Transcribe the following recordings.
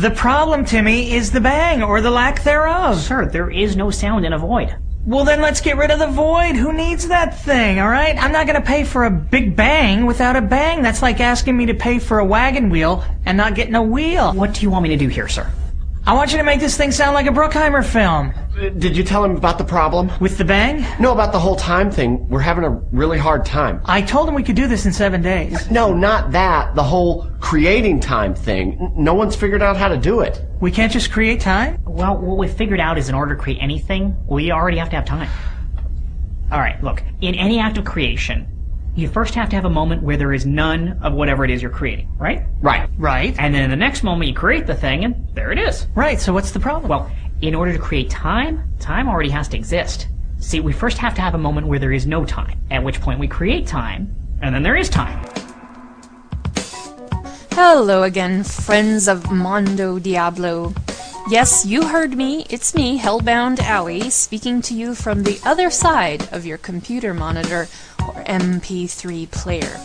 The problem, Timmy, is the bang, or the lack thereof. Sir, there is no sound in a void. Well, then let's get rid of the void. Who needs that thing, all right? I'm not going to pay for a big bang without a bang. That's like asking me to pay for a wagon wheel and not getting a wheel. What do you want me to do here, sir? I want you to make this thing sound like a Bruckheimer film. Did you tell him about the problem? With the bang? No, about the whole time thing. We're having a really hard time. I told him we could do this in 7 days. No, not that. The whole creating time thing. No one's figured out how to do it. We can't just create time? Well, what we figured out is in order to create anything, we already have to have time. Alright, look, in any act of creation, you first have to have a moment where there is none of whatever it is you're creating, right? Right. Right. And then in the next moment you create the thing, and there it is. Right, so what's the problem? Well, in order to create time, time already has to exist. See, we first have to have a moment where there is no time, at which point we create time, and then there is time. Hello again, friends of Mondo Diablo. Yes, you heard me. It's me, Hellbound Alleee, speaking to you from the other side of your computer monitor or MP3 player.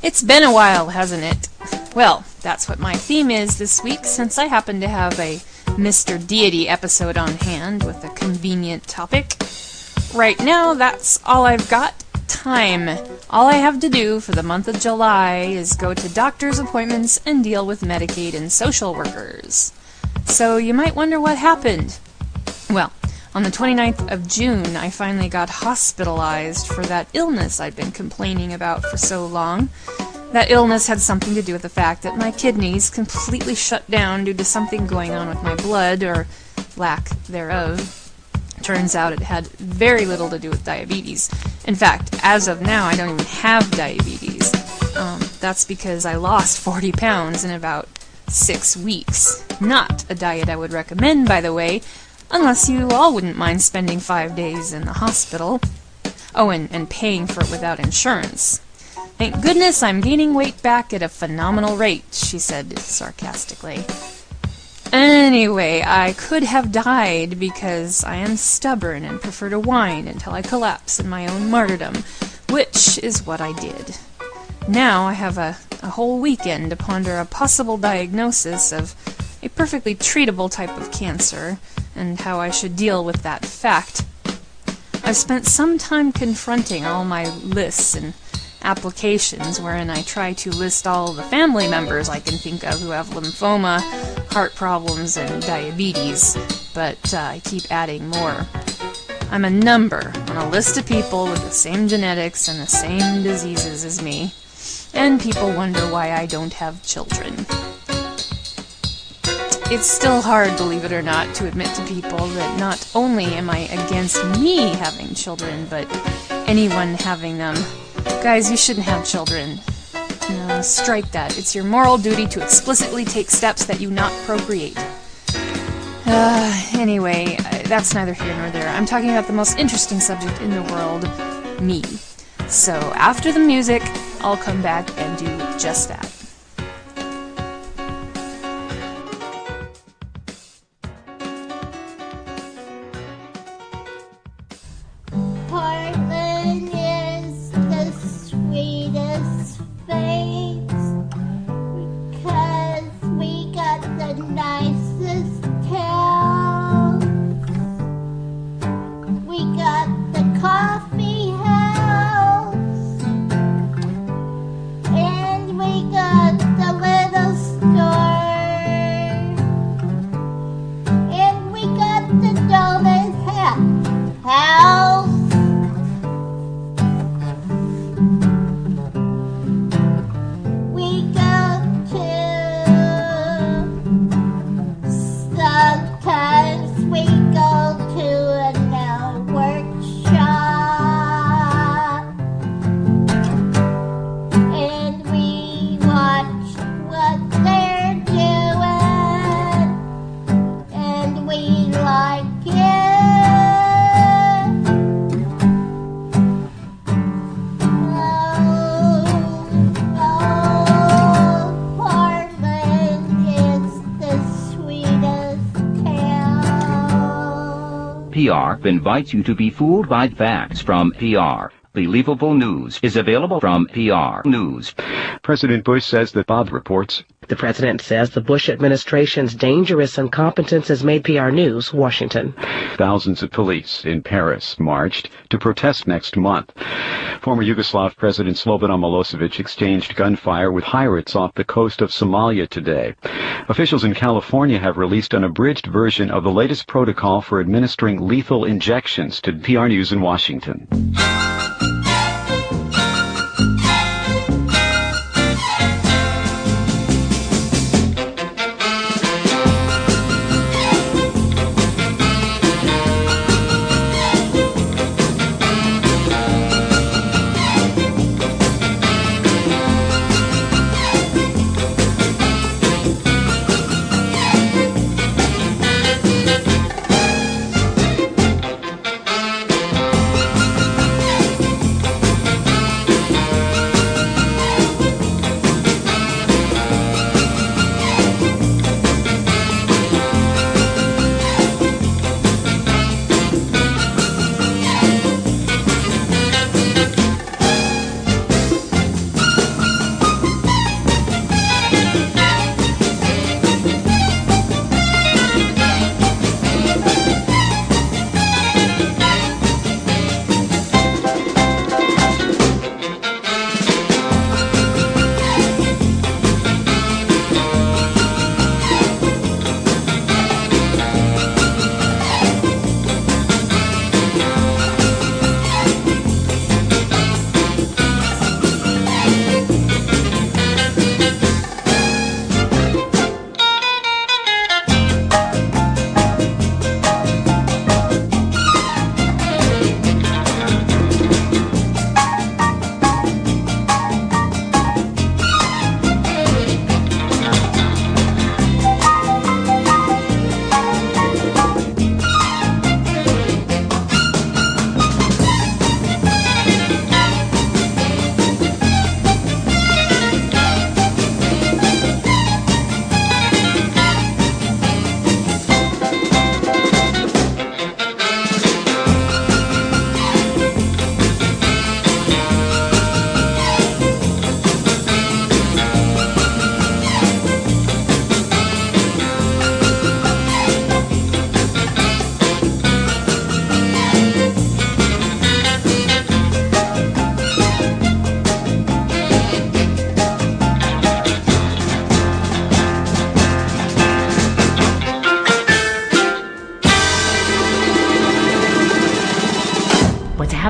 It's been a while, hasn't it? Well, that's what my theme is this week, since I happen to have a Mr. Deity episode on hand with a convenient topic. Right now, that's all I've got. Time. All I have to do for the month of July is go to doctor's appointments and deal with Medicaid and social workers. So you might wonder what happened. Well, on the 29th of June, I finally got hospitalized for that illness I'd been complaining about for so long. That illness had something to do with the fact that my kidneys completely shut down due to something going on with my blood, or lack thereof. Turns out it had very little to do with diabetes. In fact, as of now, I don't even have diabetes. That's because I lost 40 pounds in about 6 weeks. Not a diet I would recommend, by the way, unless you all wouldn't mind spending 5 days in the hospital. Oh, and paying for it without insurance. Thank goodness I'm gaining weight back at a phenomenal rate, she said sarcastically. Anyway, I could have died because I am stubborn and prefer to whine until I collapse in my own martyrdom, which is what I did. Now I have a whole weekend to ponder a possible diagnosis of a perfectly treatable type of cancer, and how I should deal with that fact. I've spent some time confronting all my lists and applications wherein I try to list all the family members I can think of who have lymphoma, heart problems, and diabetes, but I keep adding more. I'm a number on a list of people with the same genetics and the same diseases as me, and people wonder why I don't have children. It's still hard, believe it or not, to admit to people that not only am I against me having children, but anyone having them. Guys, you shouldn't have children. No, strike that. It's your moral duty to explicitly take steps that you not procreate. Anyway, that's neither here nor there. I'm talking about the most interesting subject in the world, me. So, after the music, I'll come back and do just that. Portland is the sweetest place because we got the nicest town. We got the coffee house and we got the little store and we got the donut house. We go to, sometimes we go to a workshop and we watch what they're doing and we like it. PR invites you to be fooled by facts from PR. Believable news is available from PR News. President Bush says that Bob reports. The president says the Bush administration's dangerous incompetence has made PR News, Washington. Thousands of police in Paris marched to protest next month. Former Yugoslav President Slobodan Milosevic exchanged gunfire with pirates off the coast of Somalia today. Officials in California have released an abridged version of the latest protocol for administering lethal injections to PR News in Washington.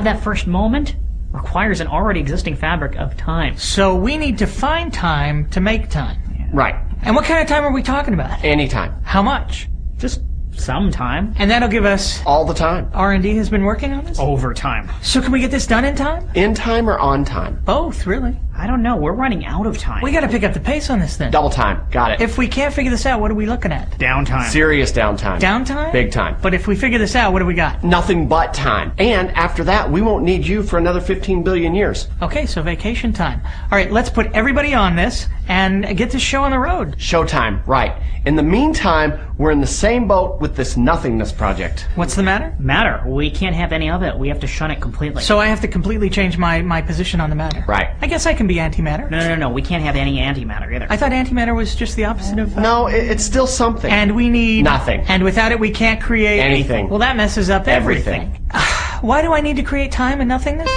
That first moment requires an already existing fabric of time. So we need to find time to make time. Right. And what kind of time are we talking about? Anytime. How much? Just some time. And that'll give us... All the time. R&D has been working on this? Overtime. So can we get this done in time? In time or on time? Both, really. I don't know. We're running out of time. We gotta pick up the pace on this then. Double time. Got it. If we can't figure this out, what are we looking at? Downtime. Serious downtime. Downtime? Big time. But if we figure this out, what do we got? Nothing but time. And after that, we won't need you for another 15 billion years. Okay, so vacation time. All right, let's put everybody on this and get this show on the road. Showtime. Right. In the meantime, we're in the same boat with this nothingness project. What's the matter? Matter. We can't have any of it. We have to shun it completely. So I have to completely change my position on the matter. Right. I guess I can be antimatter. No. We can't have any antimatter either. I thought antimatter was just the opposite of... No, it's still something. And we need... Nothing. And without it, we can't create... Anything. Well, that messes up everything. Everything. Why do I need to create time and nothingness?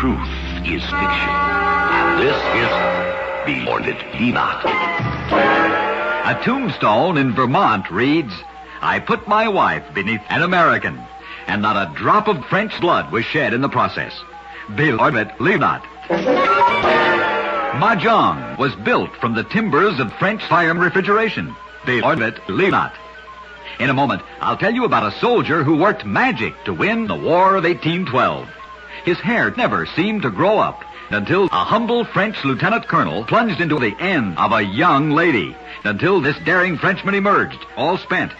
truth is fiction. And this is Beyond It, Be Not. A tombstone in Vermont reads, I put my wife beneath an American, and not a drop of French blood was shed in the process. Beyond it, leave not. Mahjong was built from the timbers of French fire refrigeration. Beyond it, leave not. In a moment, I'll tell you about a soldier who worked magic to win the War of 1812. His hair never seemed to grow up until a humble French lieutenant colonel plunged into the end of a young lady, until this daring Frenchman emerged, all spent.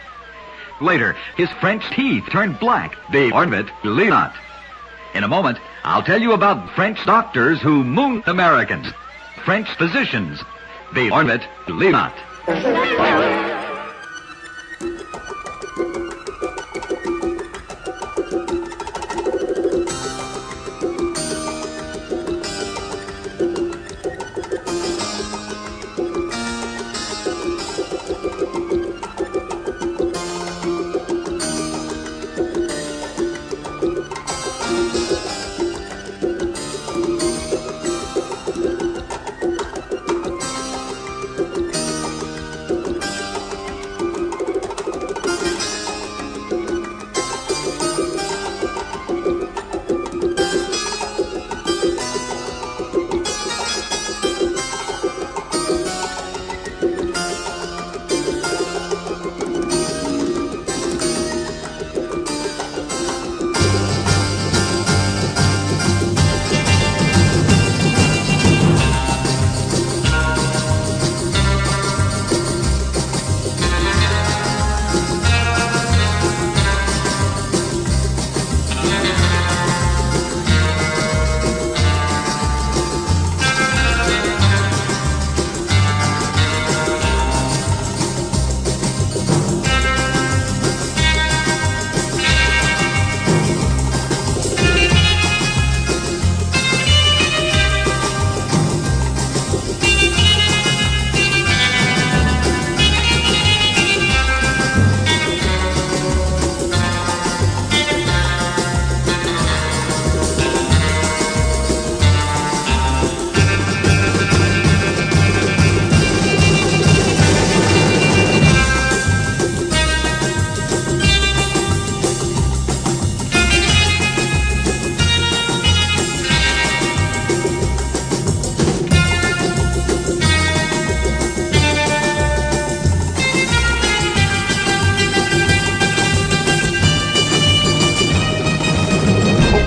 Later, his French teeth turned black. Beyond it, leave not. In a moment, I'll tell you about French doctors who mooned Americans. French physicians. Beyond it, leave not.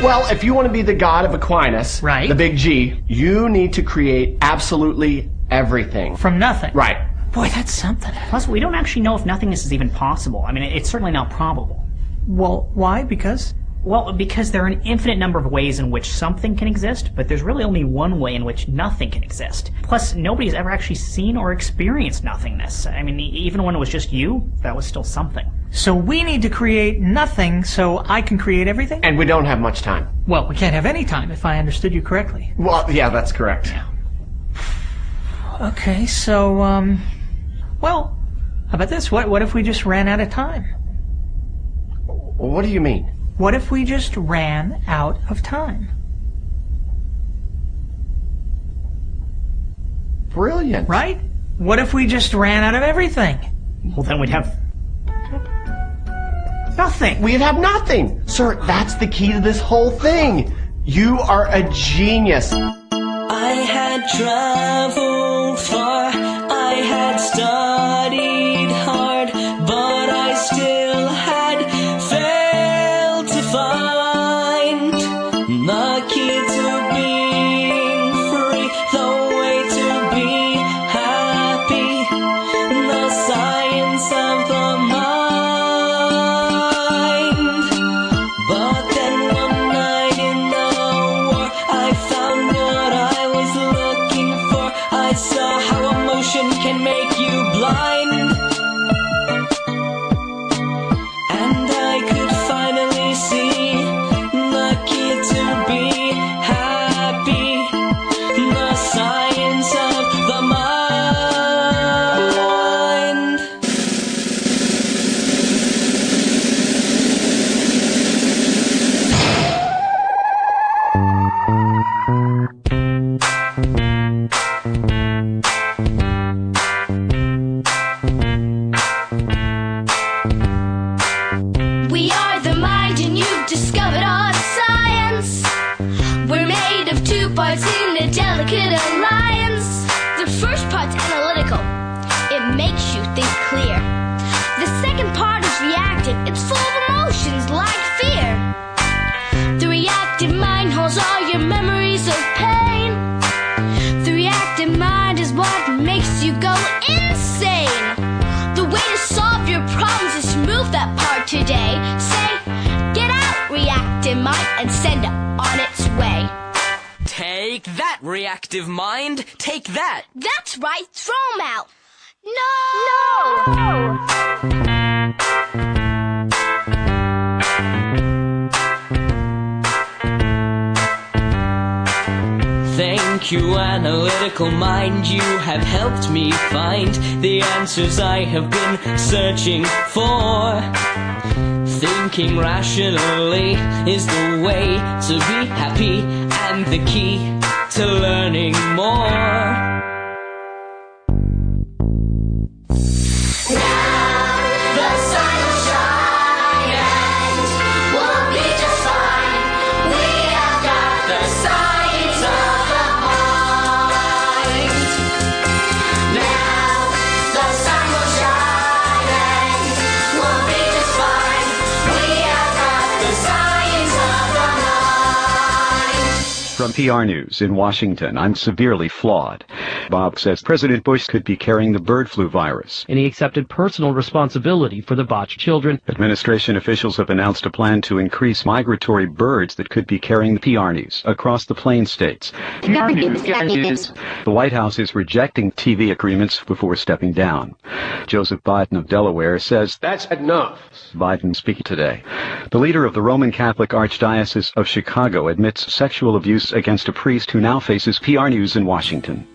Well, if you want to be the god of Aquinas, Right. the big G, you need to create absolutely everything. From nothing. Right. Boy, that's something. Plus, we don't actually know if nothingness is even possible. I mean, it's certainly not probable. Well, why? Because? Well, because there are an infinite number of ways in which something can exist, but there's really only one way in which nothing can exist. Plus, nobody's ever actually seen or experienced nothingness. I mean, even when it was just you, that was still something. So we need to create nothing so I can create everything? And we don't have much time. Well, we can't have any time if I understood you correctly. Well, yeah, that's correct. Okay, so, well, how about this? What if we just ran out of time? What do you mean? What if we just ran out of time? Brilliant. Right? What if we just ran out of everything? Well, then we'd have nothing. We'd have nothing. Sir, that's the key to this whole thing. You are a genius. I had traveled far, I had studied hard, but I still had failed to find the key to being free, the way to be happy, the science of the mind. But then one night in the war, I found what I was looking for. I saw how emotion can make you blind, and I could finally see the key to be happy, the science of the mind. We are the mind and you've discovered our science. We're made of two parts in a delicate alliance. The first part's analytical. It makes you think clear. The second part is reactive. It's full of emotions like fear. The reactive mind holds all your memories of pain. The reactive mind is what makes you go insane. The way to solve your problems is to move that part today. Say, get out, reactive mind, and send it on its way. Take that, reactive mind. Take that. That's right, throw 'em out. No! Thank you, analytical mind. You have helped me find the answers I have been searching for. Thinking rationally is the way to be happy and the key to learning more. From PR News in Washington, I'm severely flawed. Bob says President Bush could be carrying the bird flu virus. And he accepted personal responsibility for the botched children. Administration officials have announced a plan to increase migratory birds that could be carrying the PR News across the Plain states. The White House is rejecting TV agreements before stepping down. Joseph Biden of Delaware says That's enough. Biden speaking today. The leader of the Roman Catholic Archdiocese of Chicago admits sexual abuse against a priest who now faces PR News in Washington.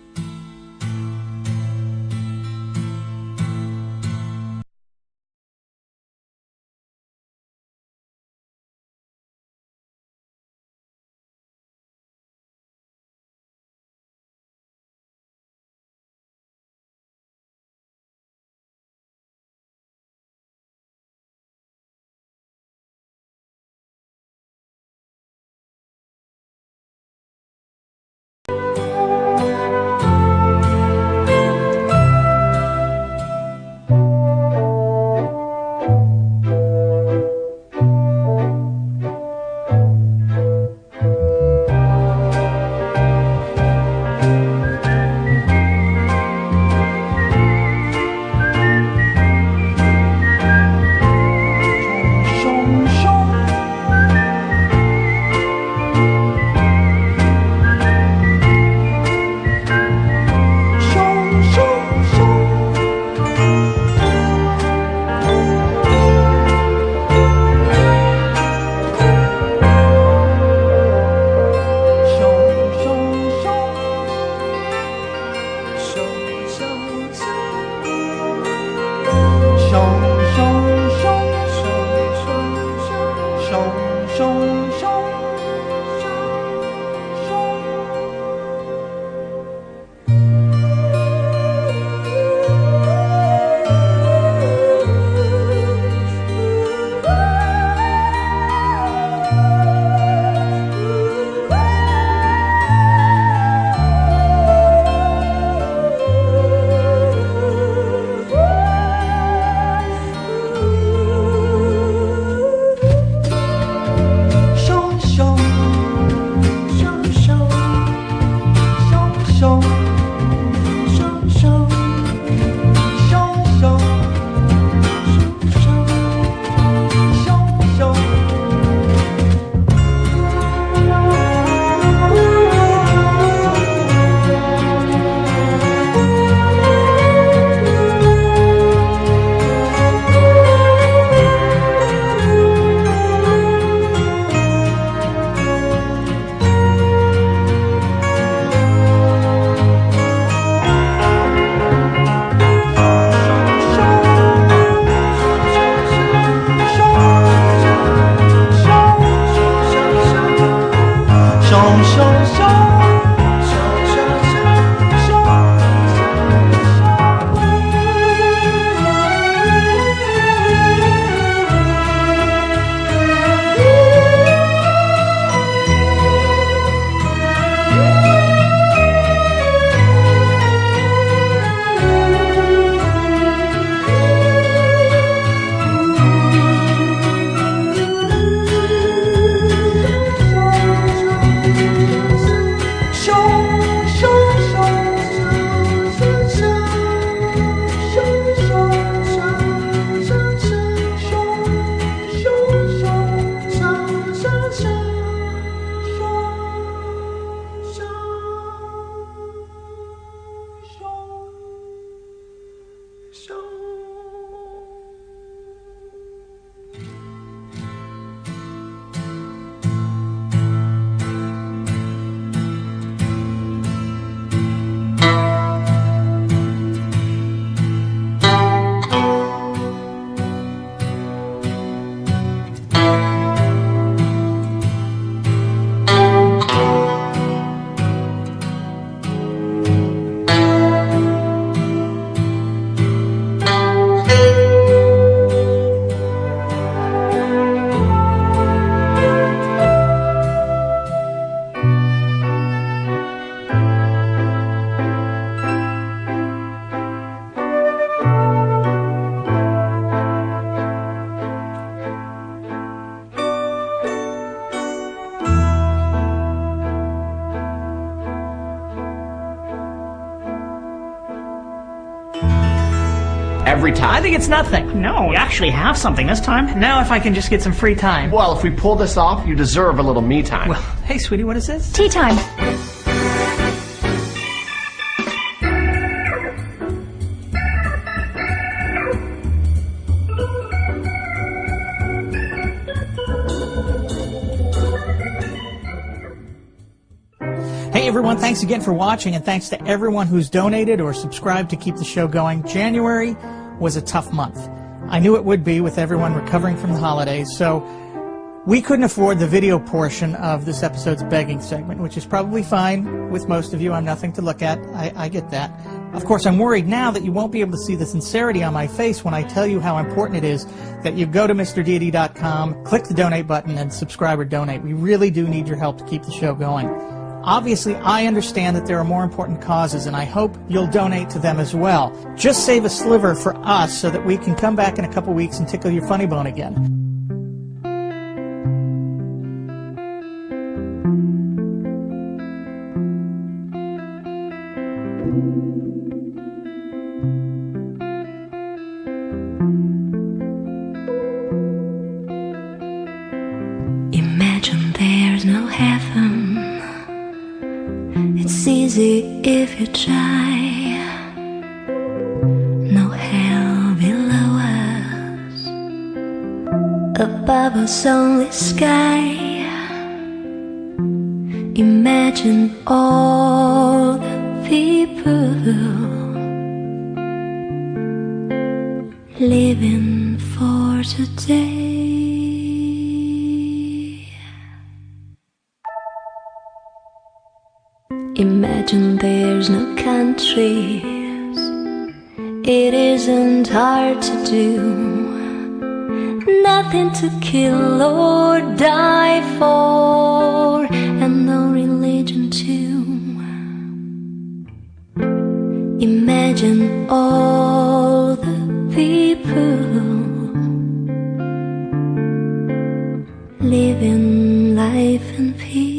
Every time. I think it's nothing. No, we actually have something this time. Now if I can just get some free time. Well, if we pull this off, you deserve a little me time. Well, hey, sweetie, what is this? Tea time. Hey everyone, thanks again for watching, and thanks to everyone who's donated or subscribed to keep the show going. January was a tough month. I knew it would be with everyone recovering from the holidays, so we couldn't afford the video portion of this episode's begging segment, which is probably fine with most of you. I'm nothing to look at. I get that. Of course, I'm worried now that you won't be able to see the sincerity on my face when I tell you how important it is that you go to MrDeity.com, click the donate button, and subscribe or donate. We really do need your help to keep the show going. Obviously, I understand that there are more important causes, and I hope you'll donate to them as well. Just save a sliver for us so that we can come back in a couple weeks and tickle your funny bone again. Imagine there's no heaven. It's easy if you try. No hell below us, above us only sky. Imagine all the people living for today. Imagine there's no countries. It isn't hard to do. Nothing to kill or die for, and no religion too. Imagine all the people living life in peace.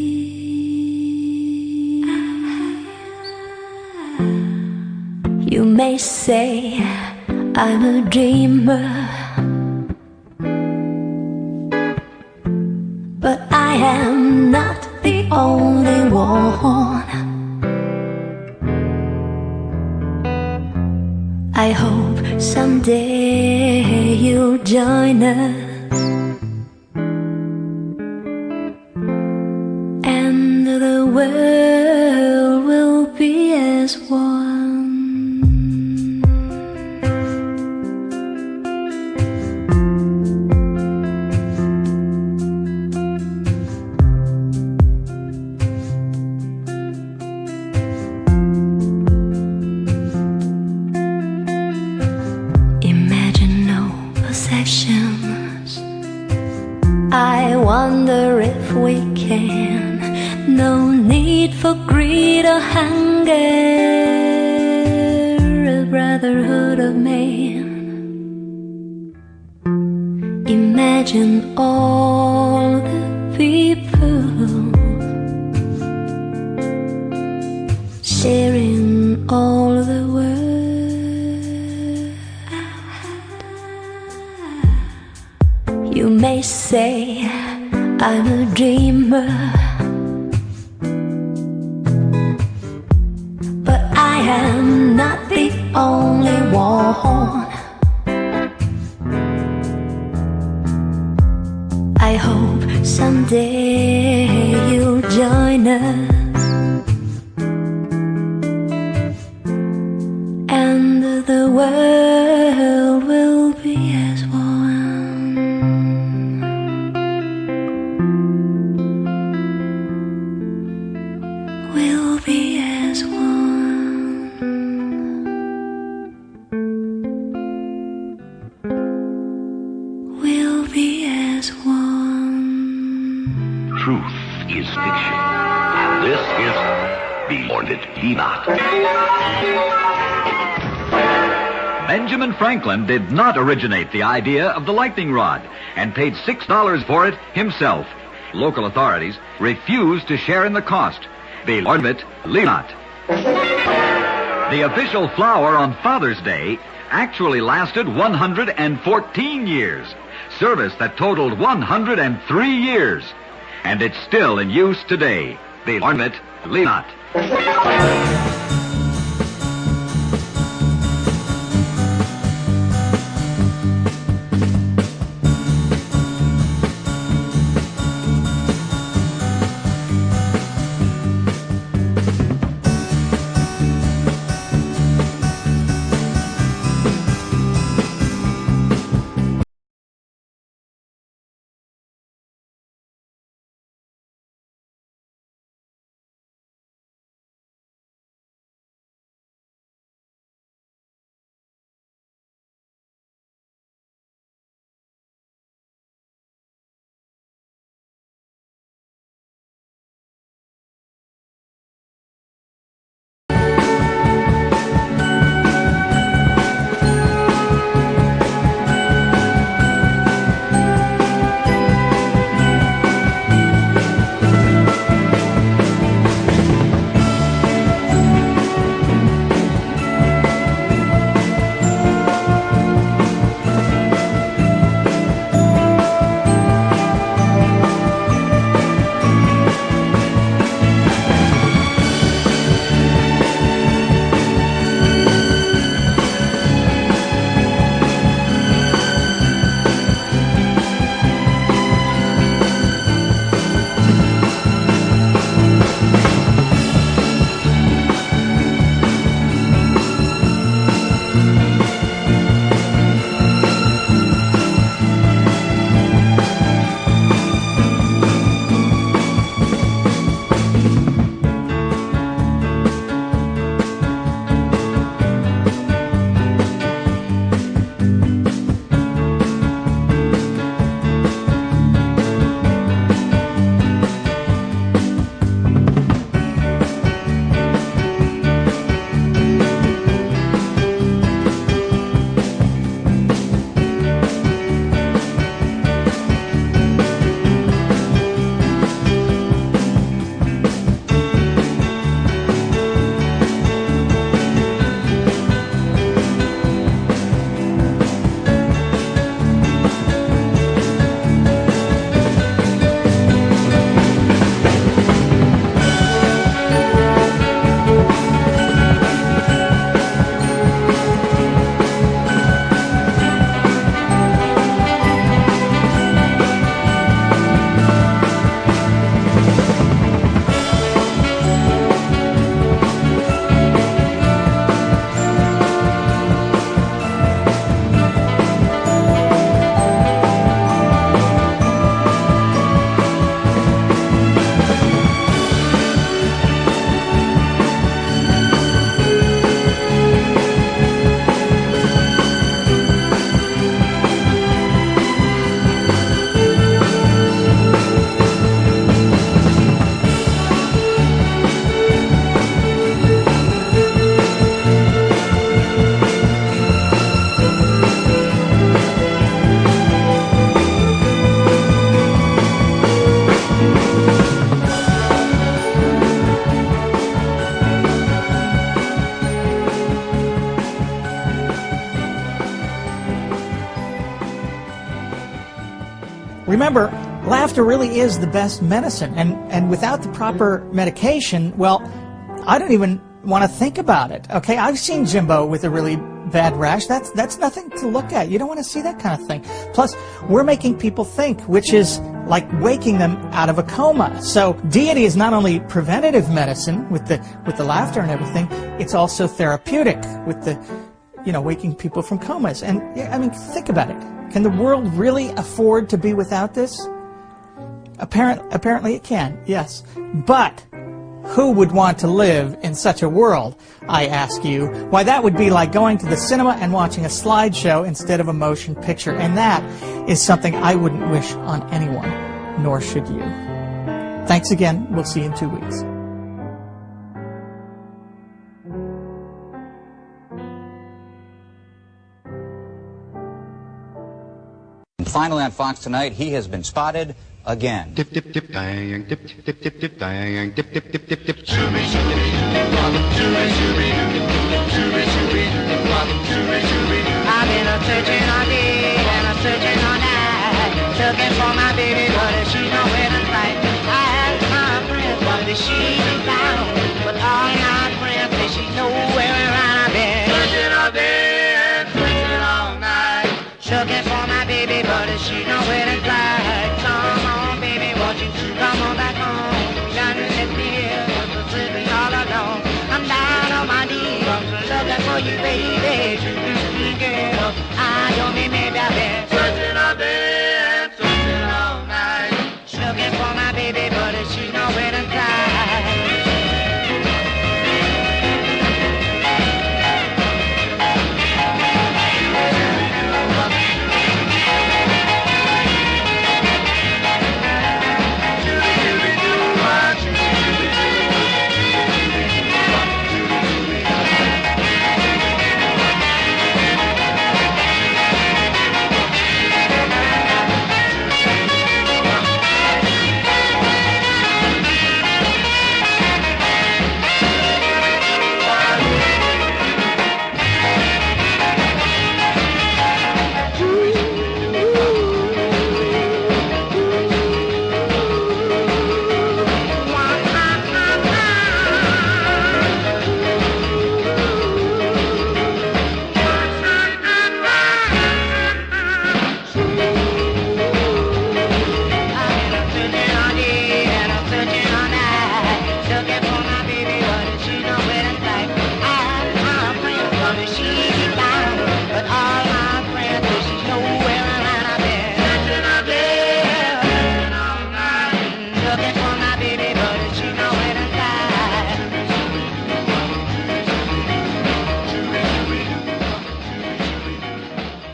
You may say I'm a dreamer, but I am not the only one. I hope someday you'll join us, and the world will be as one. wonder if we can. No need for greed or hunger, a brotherhood of man. Imagine all the people sharing all the world. You may say I'm a dreamer, but I am not the only one. I hope someday you'll join us, and the world will be as one. We'll be as one. We'll be as one. Truth is fiction. And this is Beyond It Be Not. Benjamin Franklin did not originate the idea of the lightning rod and paid $6 for it himself. Local authorities refused to share in the cost. Beyond it, leave not. The official flower on Father's Day actually lasted 114 years. Service that totaled 103 years. And it's still in use today. Beyond it, leave not. Remember, laughter really is the best medicine, and without the proper medication, well, I don't even want to think about it. Okay, I've seen Jimbo with a really bad rash. That's nothing to look at. You don't want to see that kind of thing. Plus, we're making people think, which is like waking them out of a coma. So deity is not only preventative medicine with the laughter and everything, it's also therapeutic with the, waking people from comas. And I mean, think about it. Can the world really afford to be without this? Apparently it can, yes. But who would want to live in such a world, I ask you? Why, that would be like going to the cinema and watching a slideshow instead of a motion picture. And that is something I wouldn't wish on anyone, nor should you. Thanks again. We'll see you in 2 weeks. Finally on Fox tonight, he has been spotted again. Dip, dip, dip, dang, dip, dip, dip, dip, dang, dip, dip, dip, dip, dip, shooby, shooby, shooby, shooby, shooby, shooby, shooby. I've been a-searching all day and a-searching all night, looking for my baby, but she nowhere to sight. I asked my friends, what did she found? But all my friends say she's nowhere around. I've been searching all day and searching all night, looking for my baby, but she nowhere to sight. Come on, baby, won't you come on back home? Don't let me here, just sitting all alone. I'm down on my knees, looking for you, baby. Girl, I don't mean maybe I've been searching all day and searching all night, looking for my baby, but she's nowhere to sight.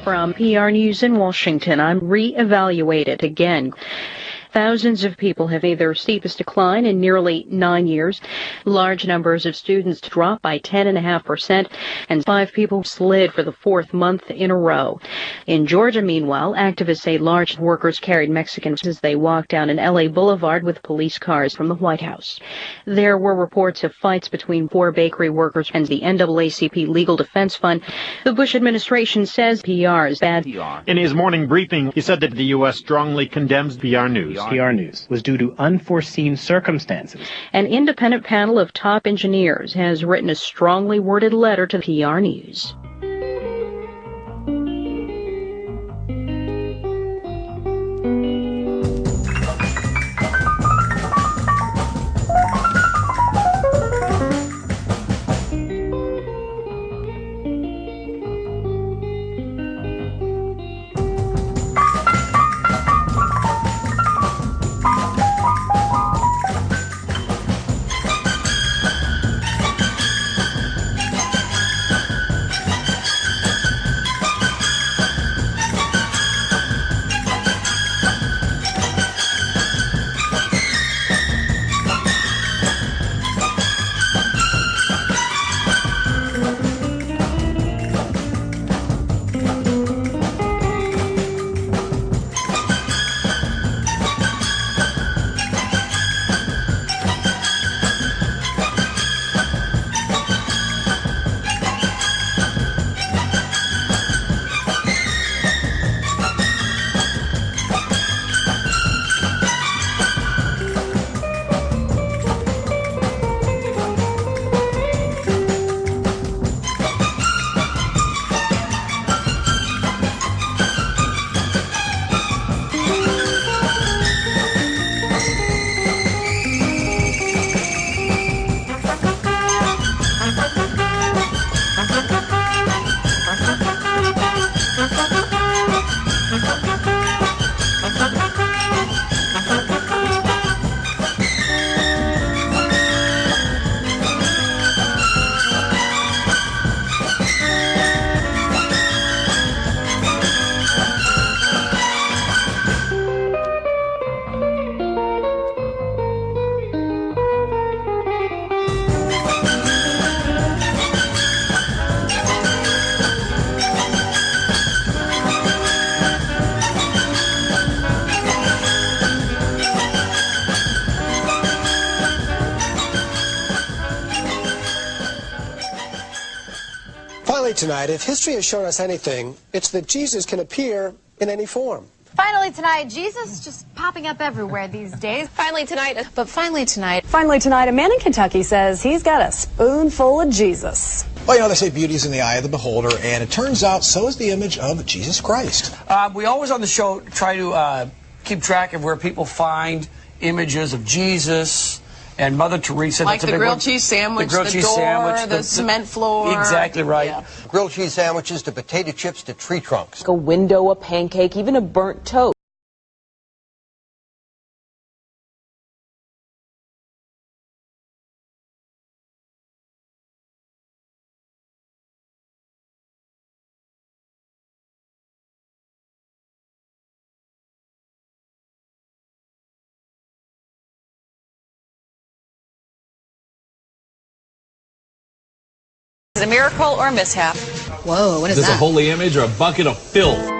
From PR News in Washington, I'm reevaluated again. Thousands of people have made their steepest decline in nearly 9 years. Large numbers of students dropped by 10.5%, and 5 people slid for the 4th month in a row. In Georgia, meanwhile, activists say large workers carried Mexicans as they walked down an L.A. boulevard with police cars from the White House. There were reports of fights between 4 bakery workers and the NAACP Legal Defense Fund. The Bush administration says PR is bad. In his morning briefing, he said that the U.S. strongly condemns PR News. PR News was due to unforeseen circumstances. An independent panel of top engineers has written a strongly worded letter to PR News. Finally tonight, if history has shown us anything, it's that Jesus can appear in any form. Finally tonight, Jesus just popping up everywhere these days. Finally tonight, Finally tonight, a man in Kentucky says he's got a spoonful of Jesus. Well, you know, they say beauty is in the eye of the beholder, and it turns out so is the image of Jesus Christ. We always on the show try to keep track of where people find images of Jesus and Mother Teresa. like the grilled cheese sandwich, the door, the cement floor. Exactly right. Yeah. Grilled cheese sandwiches to potato chips to tree trunks. A window, a pancake, even a burnt toast. Is it a miracle or a mishap? Whoa, what is Is this that? a holy image or a bucket of filth?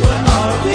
Where are we?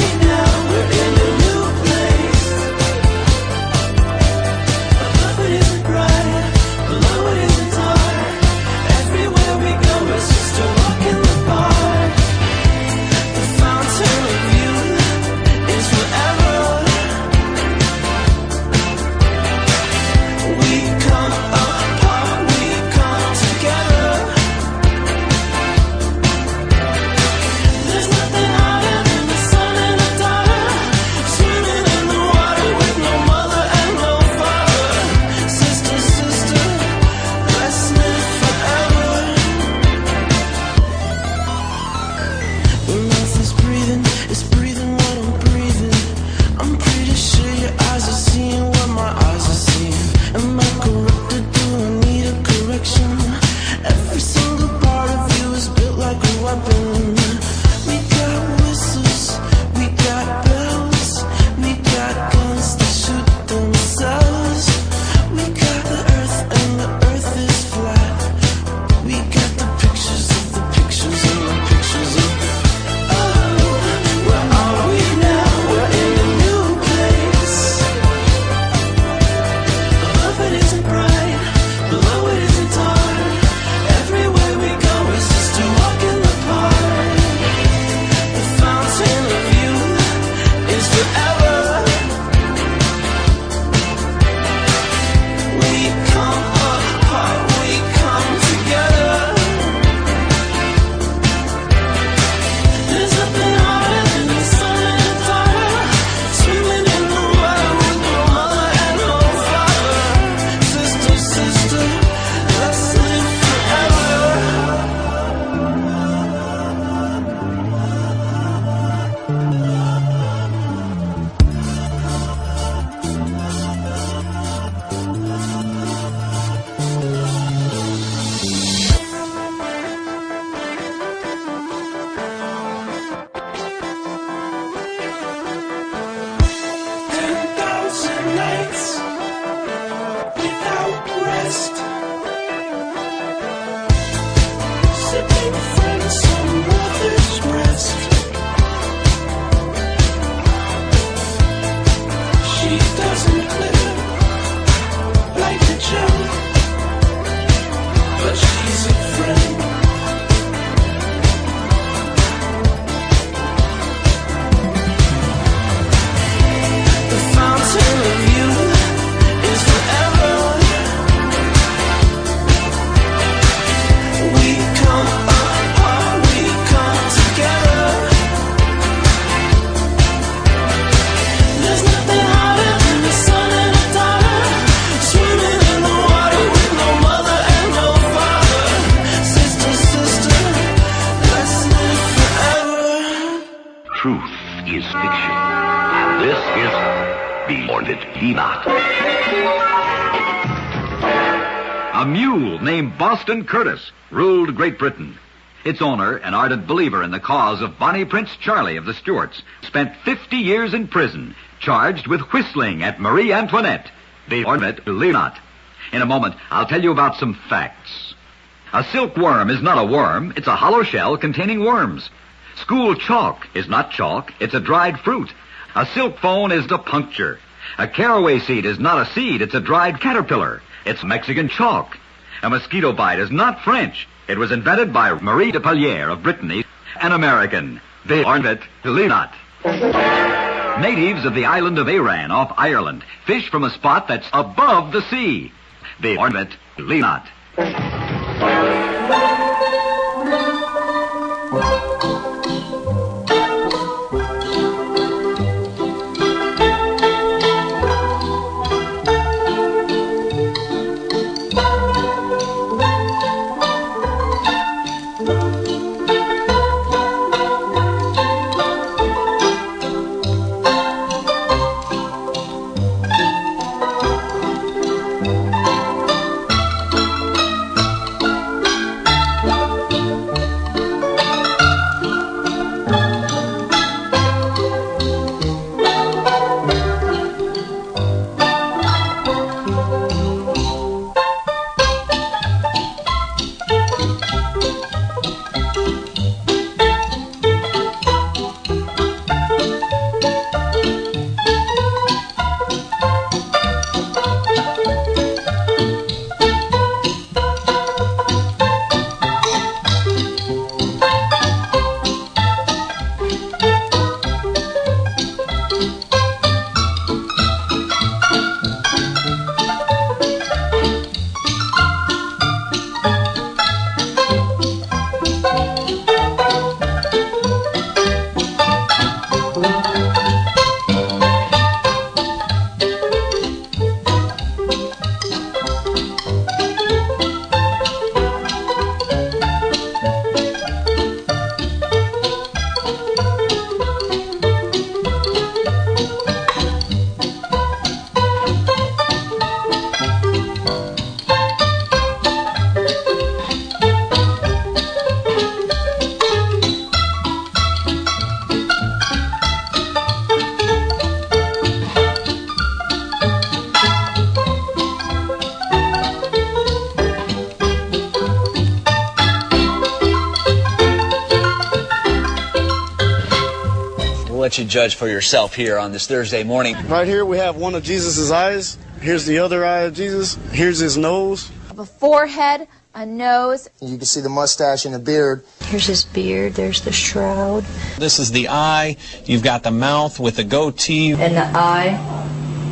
is fiction. And this is Beyond It Be Not. A mule named Boston Curtis ruled Great Britain. Its owner, an ardent believer in the cause of Bonnie Prince Charlie of the Stuarts, spent 50 years in prison, charged with whistling at Marie Antoinette. Beyond It Be Not. In a moment, I'll tell you about some facts. A silkworm is not a worm, it's a hollow shell containing worms. School chalk is not chalk, it's a dried fruit. A silk phone is a puncture. A caraway seed is not a seed, it's a dried caterpillar. It's Mexican chalk. A mosquito bite is not French. It was invented by Marie de Palliere of Brittany, an American. Beyond It Be Not. Natives of the island of Aran off Ireland fish from a spot that's above the sea. Beyond It Be Not. Let you judge for yourself here on this Thursday morning. Right here we have one of Jesus' eyes. Here's the other eye of Jesus. Here's his nose. A forehead, a nose. You can see the mustache and the beard. Here's his beard. There's the shroud. This is the eye. You've got the mouth with the goatee. And the eye.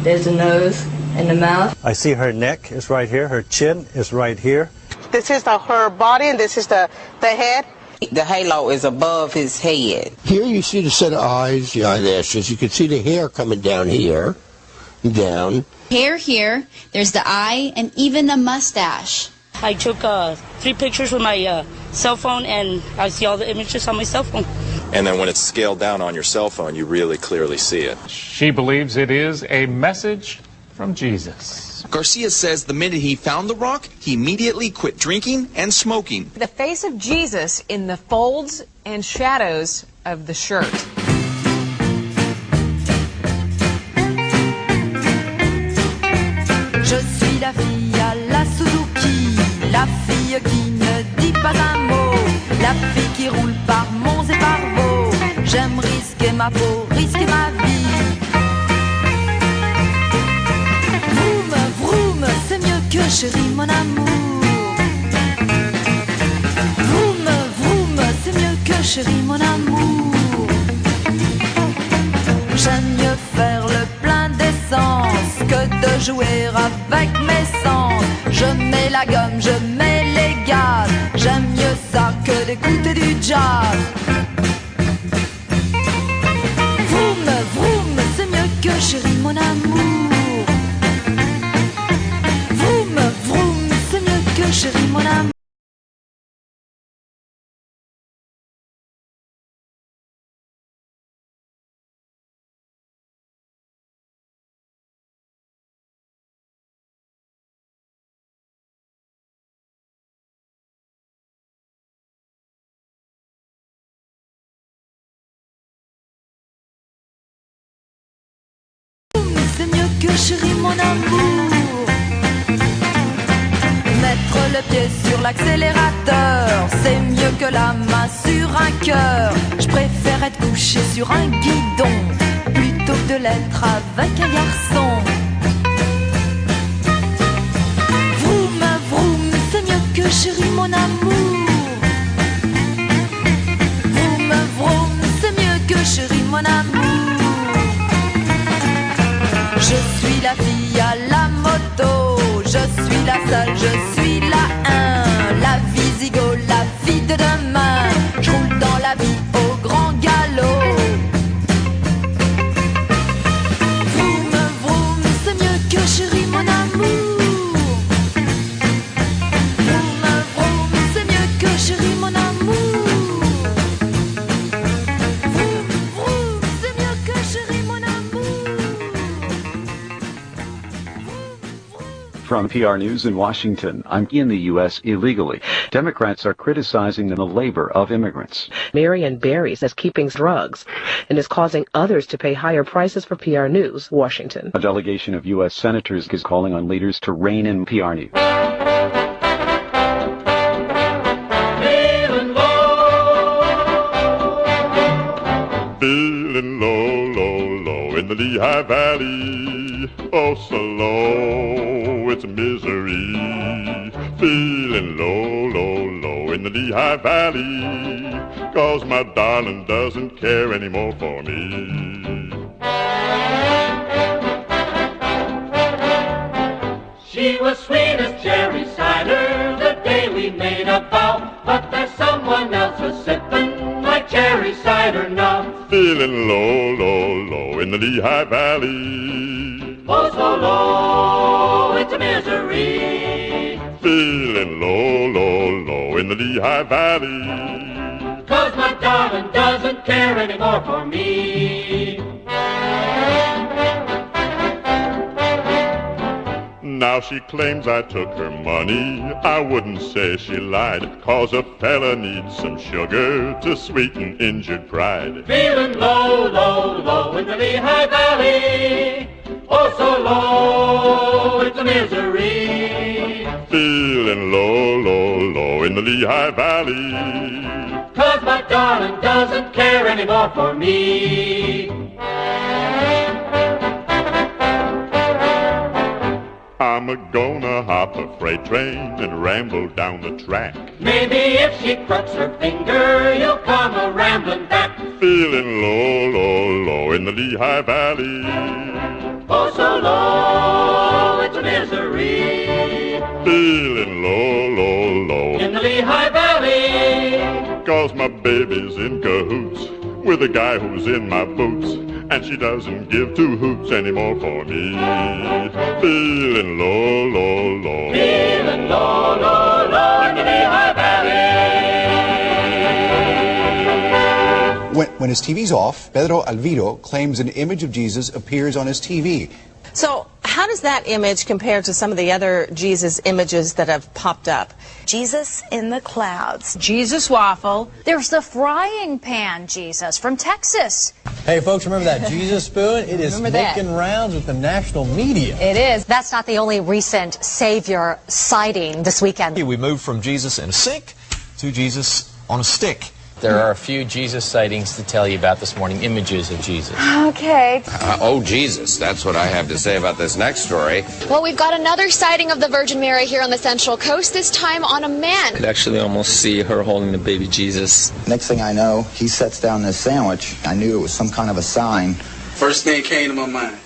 There's the nose and the mouth. I see her neck is right here. Her chin is right here. This is her body and this is the head. The halo is above his head. Here you see the set of eyes, the eyelashes. You can see the hair coming down here, down. Hair here, there's the eye, and even the mustache. I took 3 pictures with my cell phone, and I see all the images on my cell phone. And then when it's scaled down on your cell phone, you really clearly see it. She believes it is a message from Jesus. Garcia says the minute he found the rock, he immediately quit drinking and smoking. The face of Jesus in the folds and shadows of the shirt. Je suis la fille à la Suzuki, la fille qui ne dit pas un mot, la fille qui roule par monts et par vaux. J'aime risquer ma peau, risquer ma vie. C'est mieux que chérie mon amour. Vroom, vroom, c'est mieux que chérie mon amour. J'aime mieux faire le plein d'essence que de jouer avec mes sens. Je mets la gomme, je mets les gaz. J'aime mieux ça que d'écouter du jazz. Vroom, vroom, c'est mieux que chérie mon amour. Chérie mon amour. que chérie mon amour. Mettre le pied sur l'accélérateur, c'est mieux que la main sur un cœur. Je préfère être couché sur un guidon plutôt que de l'être avec un garçon. Vroom, vroom, c'est mieux que chérie mon amour. Vroom, vroom, c'est mieux que chérie mon amour. Je suis la fille à la moto, je suis la seule, je suis la 1, la visigo, la fille de demain. Je roule dans la vie au grand galop. Vroom, vroom, c'est mieux que chérie mon amour. Vroom, vroom, c'est mieux que chérie mon amour. Vroom, vroom, c'est mieux que chérie mon amour. From PR News in Washington, I'm in the U.S. illegally. Democrats are criticizing the labor of immigrants. Marion Barry says keeping drugs and is causing others to pay higher prices for PR News, Washington. A delegation of U.S. senators is calling on leaders to rein in PR News. Feeling low, low, low in the Lehigh Valley. Oh, so low, it's misery. Feeling low, low, low in the Lehigh Valley. 'Cause my darling doesn't care anymore for me. She was sweet as cherry cider the day we made a vow. But there's someone else a sippin' like cherry cider now. Feeling low, low, low in the Lehigh Valley. Oh, so low, it's a misery. Feeling low, low, low in the Lehigh Valley. 'Cause my darling doesn't care anymore for me. Now she claims I took her money. I wouldn't say she lied, 'cause a fella needs some sugar to sweeten injured pride. Feeling low, low, low in the Lehigh Valley. Oh, so low, it's a misery. Feeling low, low, low in the Lehigh Valley. 'Cause my darling doesn't care anymore for me. I'm gonna hop a freight train and ramble down the track. Maybe if she crooks her finger, you'll come a rambling back. Feeling low, low, low in the Lehigh Valley. Oh, so low, it's a misery. Feeling low, low, low in the Lehigh Valley. 'Cause my baby's in cahoots with a guy who's in my boots, and she doesn't give two hoots anymore for me. Feeling low, low, low. Feeling low, low, low in the Lehigh Valley. When his TV's off, Pedro Alviro claims an image of Jesus appears on his TV. So how does that image compare to some of the other Jesus images that have popped up? Jesus in the clouds. Jesus waffle. There's the frying pan Jesus from Texas. Hey, folks, remember that Jesus spoon? It is making rounds with the national media. It is. That's not the only recent Savior sighting this weekend. We moved from Jesus in a sink to Jesus on a stick. There are a few Jesus sightings to tell you about this morning, images of Jesus. Okay. Oh, Jesus. That's what I have to say about this next story. Well, we've got another sighting of the Virgin Mary here on the Central Coast, this time on a man. I could actually almost see her holding the baby Jesus. Next thing I know, he sets down this sandwich. I knew it was some kind of a sign. First thing came to my mind,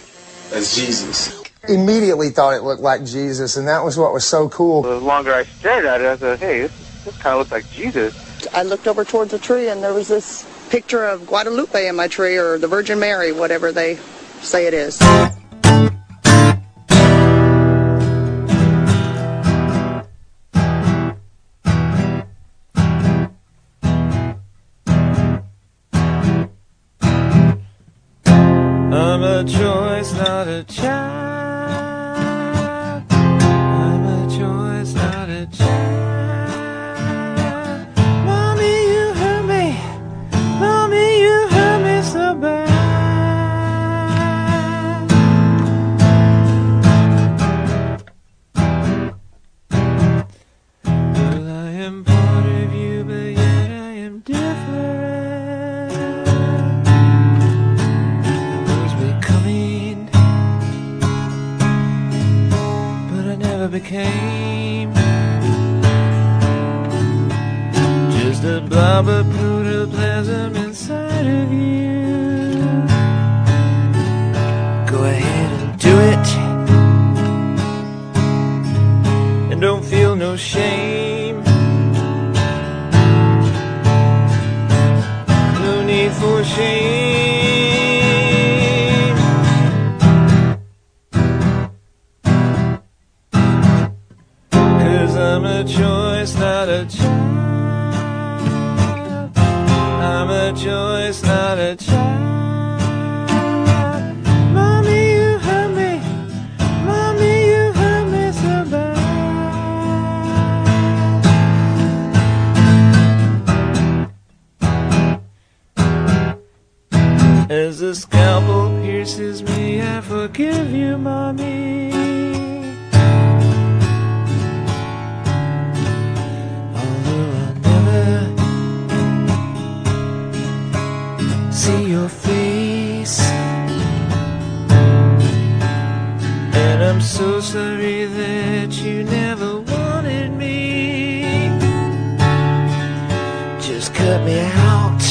that's Jesus. Immediately thought it looked like Jesus, and that was what was so cool. The longer I stared at it, I said, hey, this kind of looks like Jesus. I looked over towards the tree, and there was this picture of Guadalupe in my tree, or the Virgin Mary, whatever they say it is. I'm a choice, not a child. I'm a choice, not a child. Mommy, you hurt me so bad. came. Just a blob of protoplasm inside of you. Go ahead and do it, and don't feel no shame. No need for shame. 'Cause I'm a choice, not a child. I'm a choice, not a child. Mommy, you hurt me. Mommy, you hurt me so bad. As the scalpel pierces me, I forgive you, Mommy. Although I'll never see your face, and I'm so sorry that you never wanted me. Just cut me out.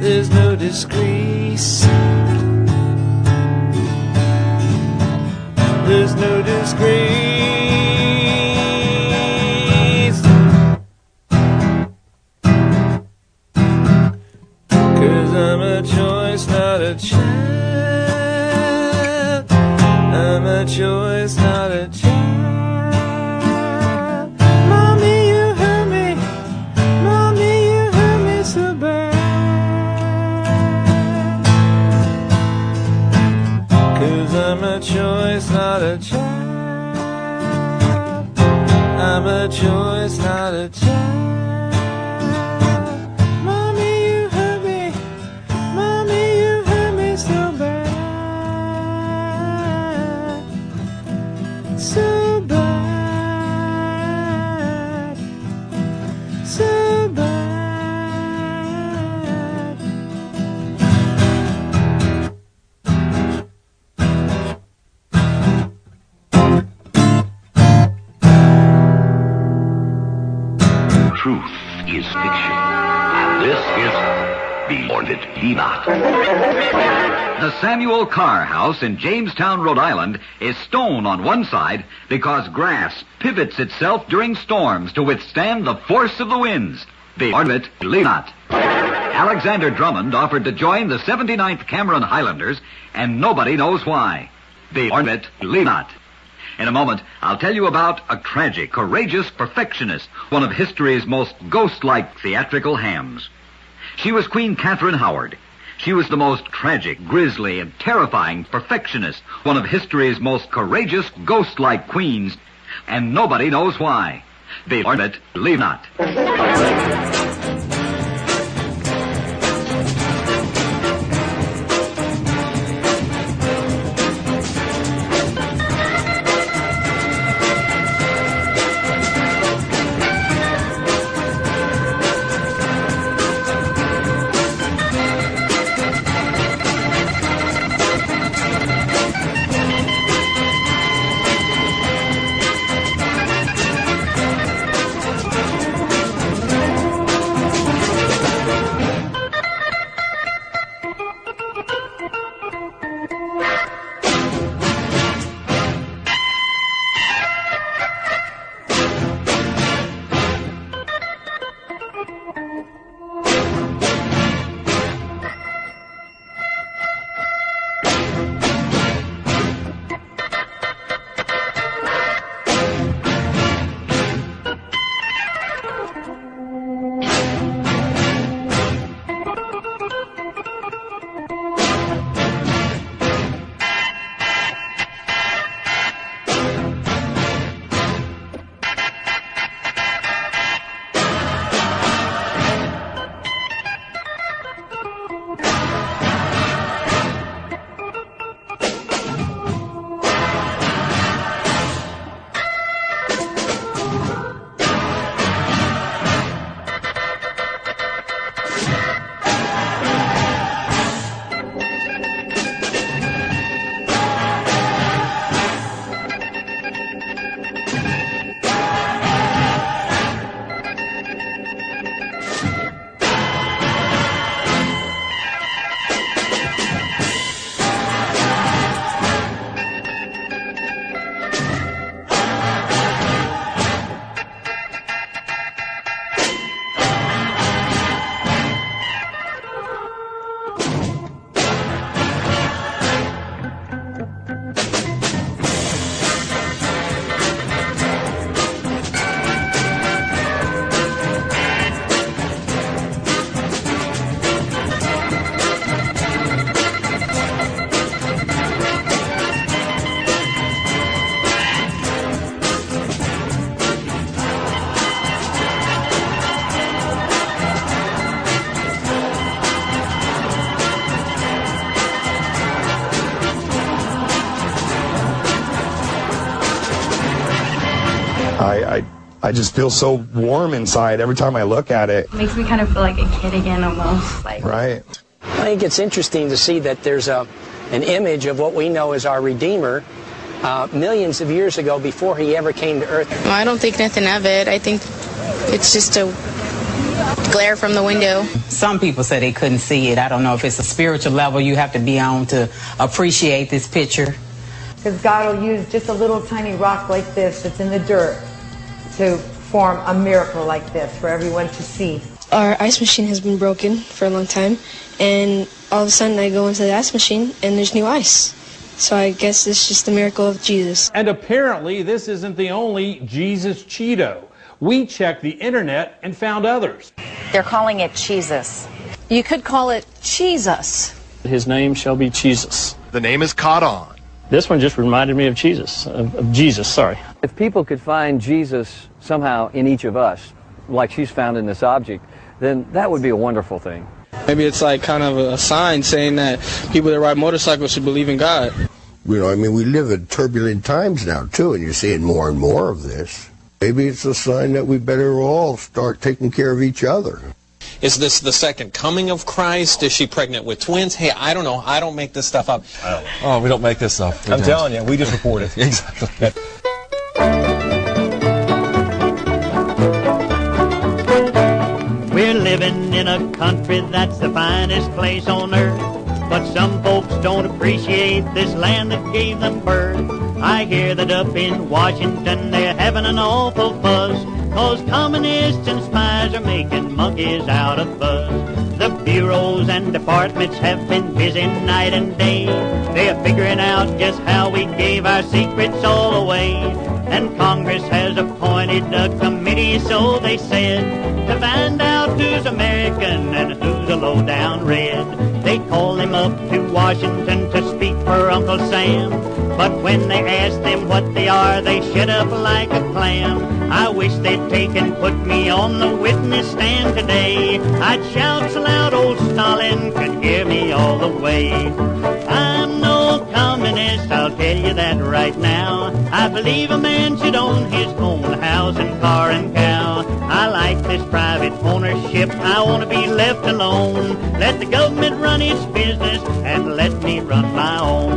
There's no disgrace. There's no disgrace. 'Cause I'm a choice, not a child. I'm a choice, not a child. Mommy, you hurt me. Mommy, you hurt me so bad. 'Cause I'm a choice, not a child. I'm a choice, not a child. Mommy, you hurt me. Mommy, you hurt me so bad. So bad. So bad. Truth is fiction, and this is Beyond It Be Not. The Samuel Carr House in Jamestown, Rhode Island is stone on one side because grass pivots itself during storms to withstand the force of the winds. Beyond It Be Not. Alexander Drummond offered to join the 79th Cameron Highlanders, and nobody knows why. Beyond It Be Not. In a moment, I'll tell you about a tragic, courageous perfectionist, one of history's most ghost-like theatrical hams. She was Queen Catherine Howard. She was the most tragic, grisly, and terrifying perfectionist, one of history's most courageous, ghost-like queens, and nobody knows why. Beyond It Be Not. I just feel so warm inside every time I look at it. It makes me kind of feel like a kid again, almost. Right. I think it's interesting to see that there's an image of what we know as our Redeemer millions of years ago before he ever came to earth. Well, I don't think nothing of it. I think it's just a glare from the window. Some people say they couldn't see it. I don't know if it's a spiritual level you have to be on to appreciate this picture. Because God will use just a little tiny rock like this that's in the dirt to form a miracle like this for everyone to see. Our ice machine has been broken for a long time, and all of a sudden I go into the ice machine and there's new ice. So I guess it's just the miracle of Jesus. And apparently this isn't the only Jesus Cheeto. We checked the internet and found others. They're calling it Jesus. You could call it Jesus. His name shall be Jesus. The name is caught on. This one just reminded me of Jesus, sorry. If people could find Jesus somehow in each of us, like she's found in this object, then that would be a wonderful thing. Maybe it's like kind of a sign saying that people that ride motorcycles should believe in God. You know, I mean, we live in turbulent times now, too, and you're seeing more and more of this. Maybe it's a sign that we better all start taking care of each other. Is this the second coming of Christ? Is she pregnant with twins? Hey, I don't know. I don't make this stuff up. Oh, we don't make this stuff. I'm telling you, we just report it. Exactly. We're living in a country that's the finest place on earth, but some folks don't appreciate this land that gave them birth. I hear that up in Washington they're having an awful fuss, 'cause communists and spies are making monkeys out of us. The bureaus and departments have been busy night and day. They're figuring out just how we gave our secrets all away. And Congress has appointed a committee, so they said, to find out who's American and who's a low-down red. They call him up to Washington to speak for Uncle Sam, but when they ask them what they are, they shut up like a clam. I wish they'd take and put me on the witness stand today. I'd shout so loud old Stalin could hear me all the way. I'm no communist, I'll tell you that right now. I believe a man should own his own house and car and cow. I like this private ownership, I want to be left alone. Let the government run its business and let me run my own.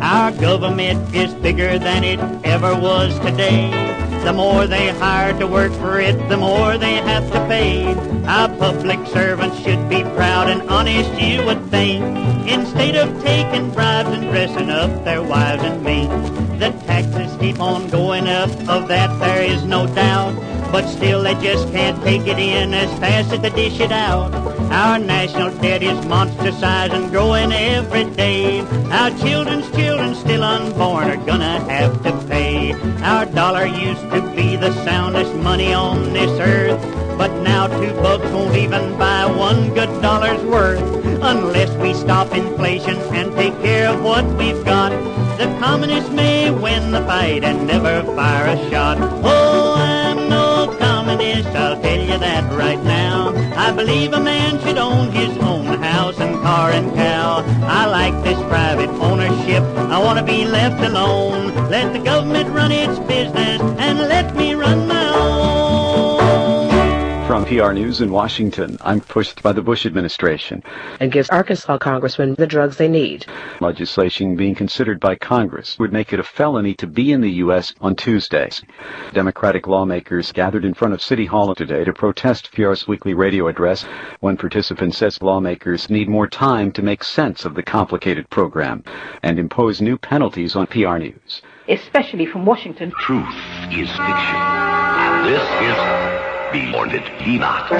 Our government is bigger than it ever was today. The more they hire to work for it, the more they have to pay. Our public servants should be proud and honest, you would think, instead of taking bribes and dressing up their wives and mates. The taxes keep on going up, of that there is no doubt, but still they just can't take it in as fast as they dish it out. Our national debt is monster size and growing every day. Our children's children still unborn are gonna have to pay. Our dollar used to be the soundest money on this earth, but now $2 won't even buy one good dollar's worth. Unless we stop inflation and take care of what we've got, the communists may win the fight and never fire a shot. Oh, I'm no communist, I'll tell you that right now. I believe a man should own his own house and car and cow. I like this private ownership, I want to be left alone. Let the government run its business and let me run my own. From PR News in Washington, I'm pushed by the Bush administration. And gives Arkansas congressmen the drugs they need. Legislation being considered by Congress would make it a felony to be in the U.S. on Tuesdays. Democratic lawmakers gathered in front of City Hall today to protest PR's weekly radio address. One participant says lawmakers need more time to make sense of the complicated program and impose new penalties on PR News. Especially from Washington. Truth is fiction. And this is Beyond It Be Not.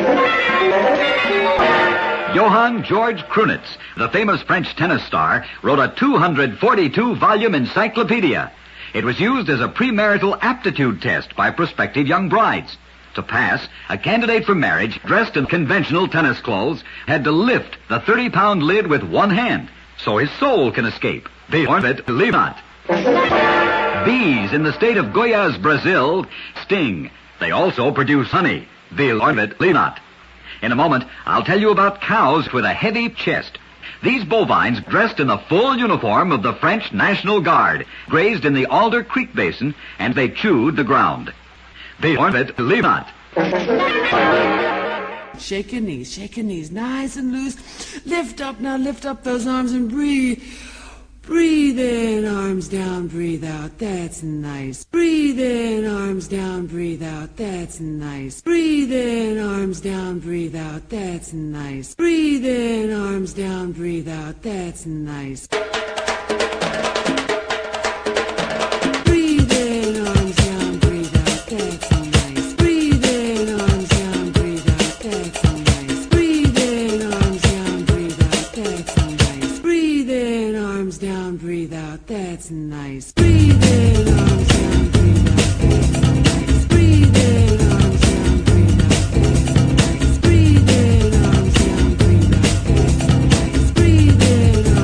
Johann George Krunitz, the famous French tennis star, wrote a 242-volume encyclopedia. It was used as a premarital aptitude test by prospective young brides. To pass, a candidate for marriage dressed in conventional tennis clothes had to lift the 30-pound lid with one hand so his soul can escape. Beyond It Be Not. Bees in the state of Goiás, Brazil, sting. They also produce honey. Beyond It Be Not. In a moment, I'll tell you about cows with a heavy chest. These bovines, dressed in the full uniform of the French National Guard, grazed in the Alder Creek Basin, and they chewed the ground. They ordered it, leave not. Shake your knees, nice and loose. Lift up now, lift up those arms and breathe. Breathe in, arms down, breathe out, that's nice. Breathe in, arms down, breathe out, that's nice. Breathe in, arms down, breathe out, that's nice. Breathe in, arms down, breathe out, that's nice. Breathe in, arms down, breathe out, that's nice. Breathe in, arms down, breathe out, that's nice. Breathe in, arms down, breathe out, that's nice. Breathe in, arms down, breathe out, that's nice. Breathe in, arms down, breathe out, that's nice. Breathe in, arms down, breathe out, that's nice. Breathe in, arms down, breathe out, that's nice. Breathe in, arms down, breathe out, that's nice.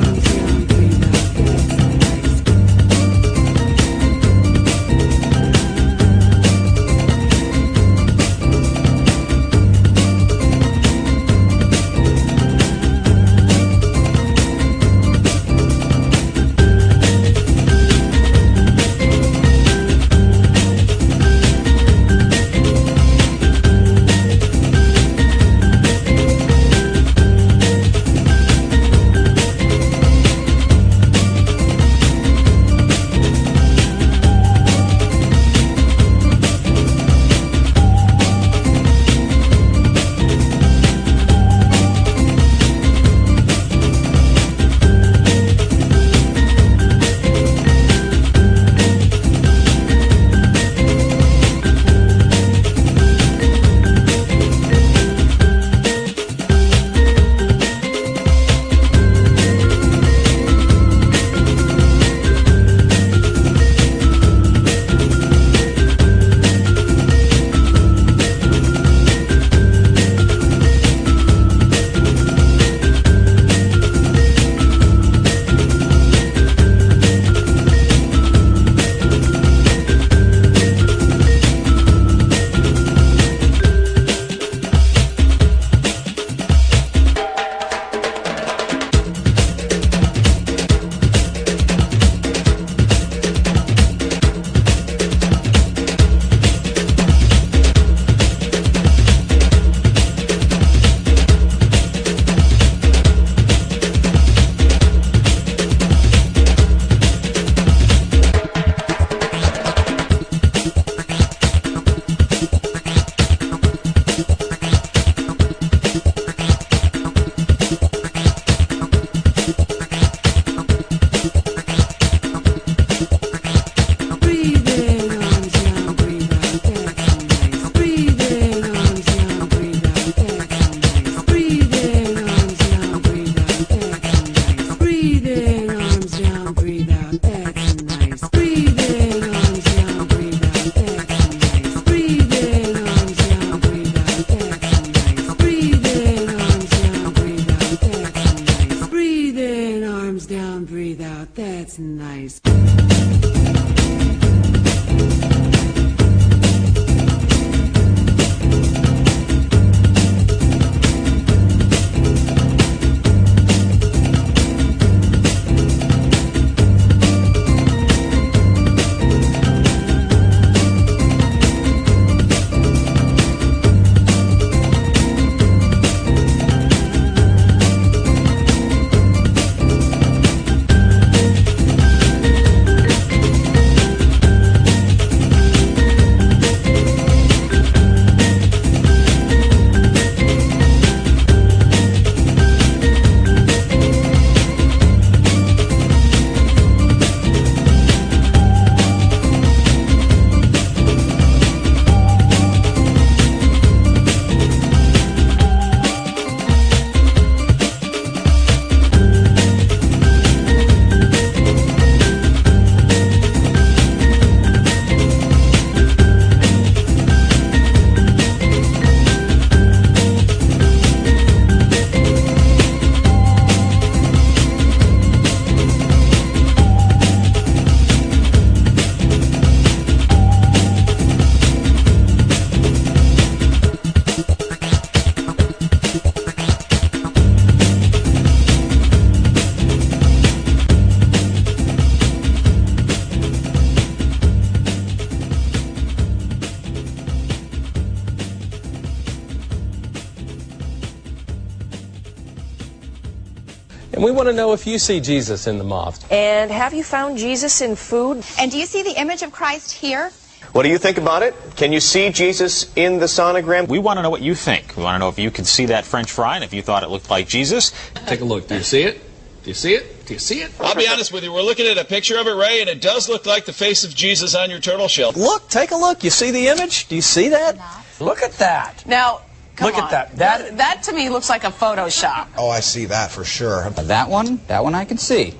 And we want to know if you see Jesus in the moth. And have you found Jesus in food? And do you see the image of Christ here? What do you think about it? Can you see Jesus in the sonogram? We want to know what you think. We want to know if you could see that French fry and if you thought it looked like Jesus. Take a look. Do you see it? Do you see it? Do you see it? I'll be honest with you. We're looking at a picture of it, Ray, and it does look like the face of Jesus on your turtle shell. Look, take a look. You see the image? Do you see that? Look at that. Now, Look at that. That to me looks like a Photoshop. Oh, I see that for sure. That one I can see.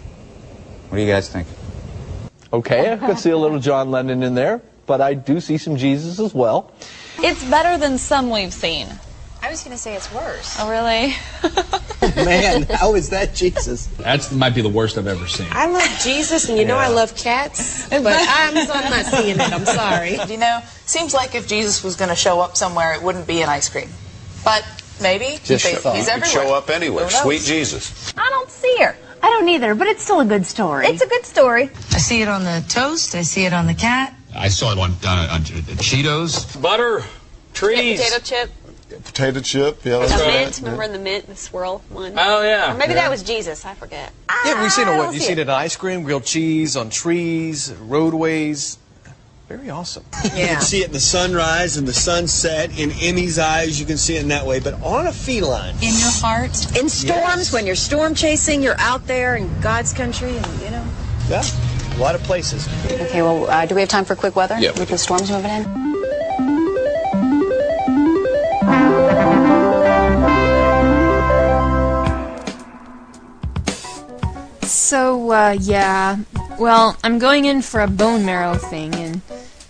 What do you guys think? Okay, I could see a little John Lennon in there, but I do see some Jesus as well. It's better than some we've seen. I was going to say it's worse. Oh, really? Man, how is that Jesus? That might be the worst I've ever seen. I love Jesus, and you know I love cats, but I'm not seeing it. I'm sorry. You know, seems like if Jesus was going to show up somewhere, it wouldn't be an ice cream. But maybe he's everywhere. Show up anywhere. Sweet Jesus. I don't see her. I don't either, but it's still a good story. It's a good story. I see it on the toast. I see it on the cat. I saw it on Cheetos. Butter, trees. Potato chip. Potato chip, yeah. That's mint. Remember in the mint, the swirl one? Oh, yeah. Or maybe that was Jesus. I forget. Yeah, we've seen it. What? You've seen it in ice cream, grilled cheese, on trees, roadways. Very awesome. You can see it in the sunrise and the sunset. In Emmy's eyes, you can see it in that way. But on a feline. In your heart. In storms, when you're storm chasing, you're out there in God's country, and you know. Yeah, a lot of places. Okay, well, do we have time for quick weather? Yeah. With the storms moving in? So, yeah. Well, I'm going in for a bone marrow thing,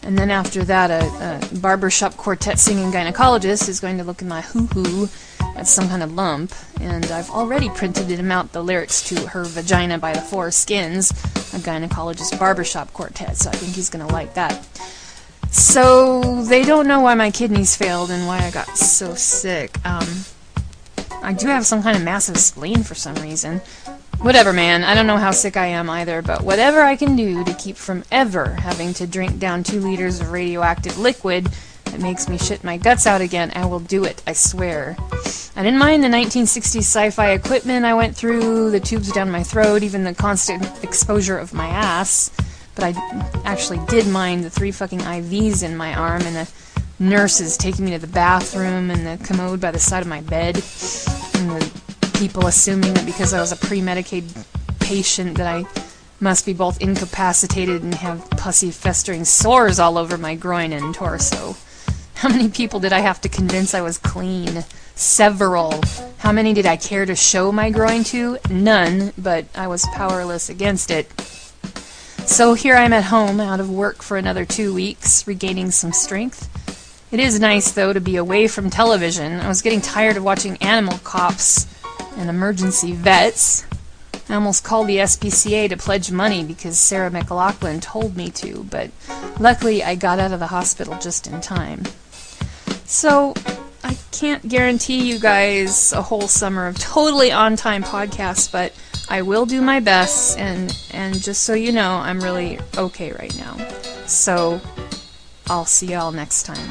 and then after that, a barbershop quartet singing gynecologist is going to look in my hoo-hoo at some kind of lump, and I've already printed him out the lyrics to Her Vagina by the Four Skins, a gynecologist barbershop quartet, so I think he's going to like that. So, they don't know why my kidneys failed and why I got so sick. I do have some kind of massive spleen for some reason. Whatever, man. I don't know how sick I am either, but whatever I can do to keep from ever having to drink down 2 liters of radioactive liquid that makes me shit my guts out again, I will do it, I swear. I didn't mind the 1960s sci-fi equipment I went through, the tubes down my throat, even the constant exposure of my ass, but I actually did mind the 3 fucking IVs in my arm and the nurses taking me to the bathroom and the commode by the side of my bed and the people assuming that because I was a pre-medicated patient that I must be both incapacitated and have pussy festering sores all over my groin and torso. How many people did I have to convince I was clean? Several. How many did I care to show my groin to? None, but I was powerless against it. So here I'm at home, out of work for another 2 weeks, regaining some strength. It is nice, though, to be away from television. I was getting tired of watching Animal Cops and Emergency Vets. I almost called the SPCA to pledge money because Sarah McLachlan told me to, but luckily I got out of the hospital just in time. So, I can't guarantee you guys a whole summer of totally on-time podcasts, but I will do my best, and just so you know, I'm really okay right now. So, I'll see y'all next time.